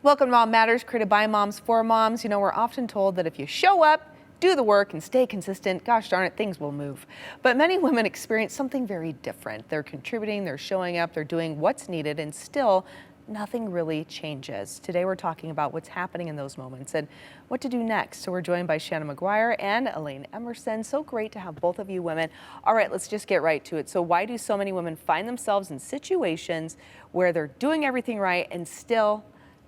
Welcome to Mom Matters, created by moms for moms. You know, we're often told that if you show up, do the work, and stay consistent, gosh darn it, things will move. But many women experience something very different. They're contributing, they're showing up, they're doing what's needed, and still nothing really changes. Today we're talking about what's happening in those moments and what to do next. So we're joined by Shannon McGuire and Elaine Emerson. So great to have both of you women. All right, let's just get right to it. So why do so many women find themselves in situations where they're doing everything right and still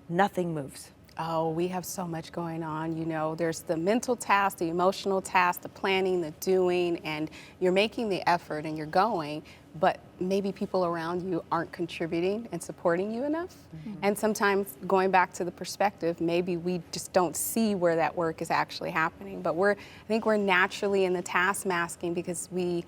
nothing moves? Oh, we have so much going on. You know, there's the mental task, the emotional task, the planning, the doing, and you're making the effort and you're going, but maybe people around you aren't contributing and supporting you enough. And sometimes going back to the perspective, maybe we just don't see where that work is actually happening. But I think we're naturally in the task masking because we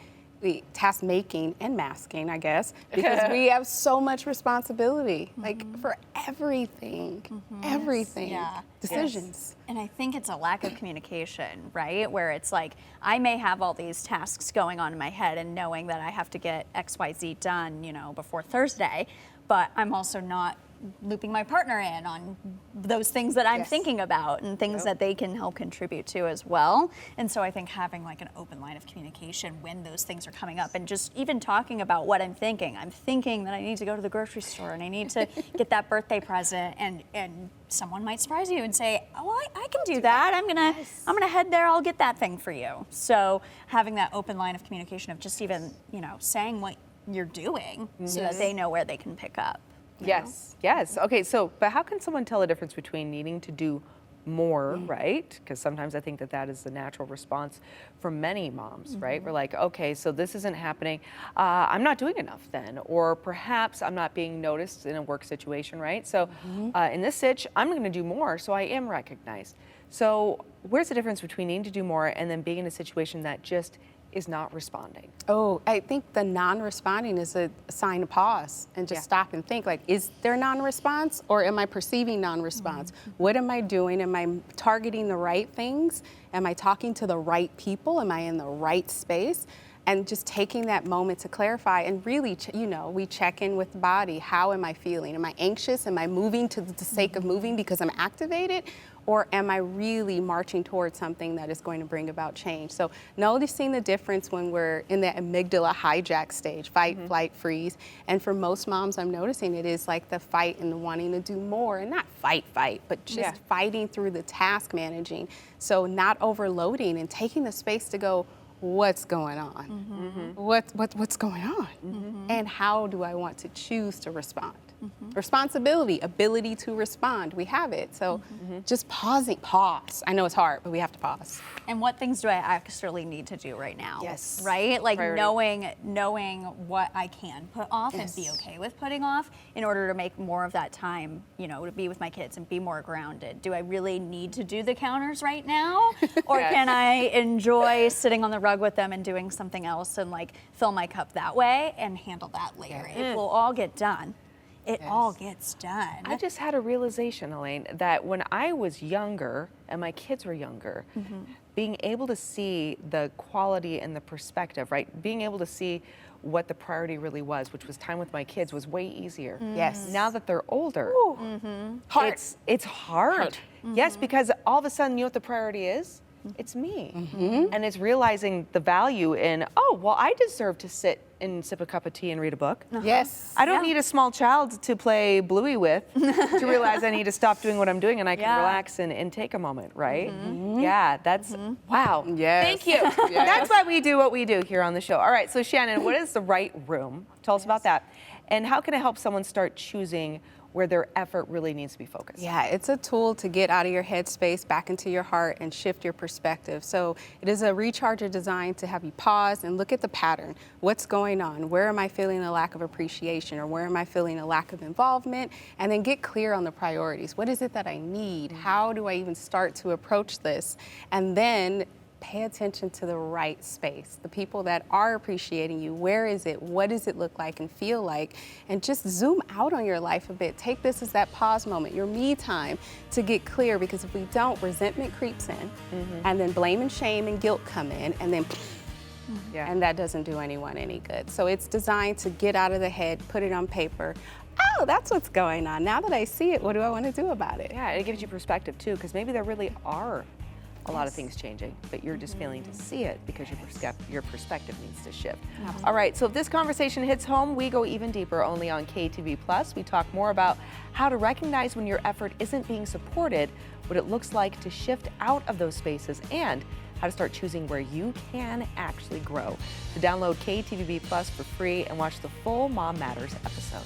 task making and masking, I guess, because we have so much responsibility, like for everything, everything, decisions. And I think it's a lack of communication, right? Where it's like, I may have all these tasks going on in my head and knowing that I have to get XYZ done, you know, before Thursday, but I'm also not looping my partner in on those things that I'm thinking about and things that they can help contribute to as well. And so I think having like an open line of communication when those things are coming up and just even talking about what I'm thinking that I need to go to the grocery store and I need to get that birthday present, and someone might surprise you and say, oh, I can do that. I'm gonna head there, I'll get that thing for you. So having that open line of communication of just even, you know, saying what you're doing so that they know where they can pick up. Yes. Okay, so, but how can someone tell the difference between needing to do more, right? Because sometimes I think that is the natural response for many moms, right? We're like, okay, so this isn't happening. I'm not doing enough then. Or perhaps I'm not being noticed in a work situation, right? So in this sitch, I'm going to do more, so I am recognized. So where's the difference between needing to do more and then being in a situation that just is not responding? Oh, I think the non-responding is a sign to pause and just stop and think, like, is there non-response or am I perceiving non-response? What am I doing? Am I targeting the right things? Am I talking to the right people? Am I in the right space? And just taking that moment to clarify and really, you know, we check in with the body. How am I feeling? Am I anxious? Am I moving to the sake of moving because I'm activated? Or am I really marching towards something that is going to bring about change? So noticing the difference when we're in the amygdala hijack stage, fight, flight, freeze. And for most moms, I'm noticing it is like the fight and the wanting to do more, and not fight, but just fighting through the task managing. So not overloading and taking the space to go, what's going on? What's going on? And how do I want to choose to respond? Responsibility, ability to respond, we have it. So just pause. I know it's hard, but we have to pause. And what things do I actually need to do right now? Yes. Right? Like Priority. knowing what I can put off and be okay with putting off in order to make more of that time, you know, to be with my kids and be more grounded. Do I really need to do the counters right now? Or can I enjoy sitting on the rug with them and doing something else and like fill my cup that way and handle that later? It will all get done. It all gets done. I just had a realization, Elaine, that when I was younger and my kids were younger, being able to see the quality and the perspective, right? Being able to see what the priority really was, which was time with my kids, was way easier. Yes. Now that they're older, Hard. it's hard. Yes, because all of a sudden, you know what the priority is? It's me. And it's realizing the value in, oh, well, I deserve to sit and sip a cup of tea and read a book. Yes. I don't need a small child to play Bluey with to realize I need to stop doing what I'm doing and I can relax and take a moment, right? Yeah, that's, wow. Yes. Thank you. That's why we do what we do here on the show. All right, so Shannon, what is the right room? Tell us about that. And how can it help someone start choosing where their effort really needs to be focused? Yeah, it's a tool to get out of your headspace, back into your heart, and shift your perspective. So it is a recharger designed to have you pause and look at the pattern. What's going on? Where am I feeling a lack of appreciation, or where am I feeling a lack of involvement? And then get clear on the priorities. What is it that I need? How do I even start to approach this? And then pay attention to the right space, the people that are appreciating you. Where is it? What does it look like and feel like? And just zoom out on your life a bit. Take this as that pause moment, your me time, to get clear, because if we don't, resentment creeps in, and then blame and shame and guilt come in, and then and that doesn't do anyone any good. So it's designed to get out of the head, put it on paper. oh, that's what's going on. Now that I see it, what do I want to do about it? Yeah, it gives you perspective too, because maybe there really are a lot of things changing, but you're just failing to see it because your perspective needs to shift. All right, so if this conversation hits home, we go even deeper only on KTV Plus. We talk more about how to recognize when your effort isn't being supported, what it looks like to shift out of those spaces, and how to start choosing where you can actually grow. To download KTVB Plus for free and watch the full Mom Matters episode.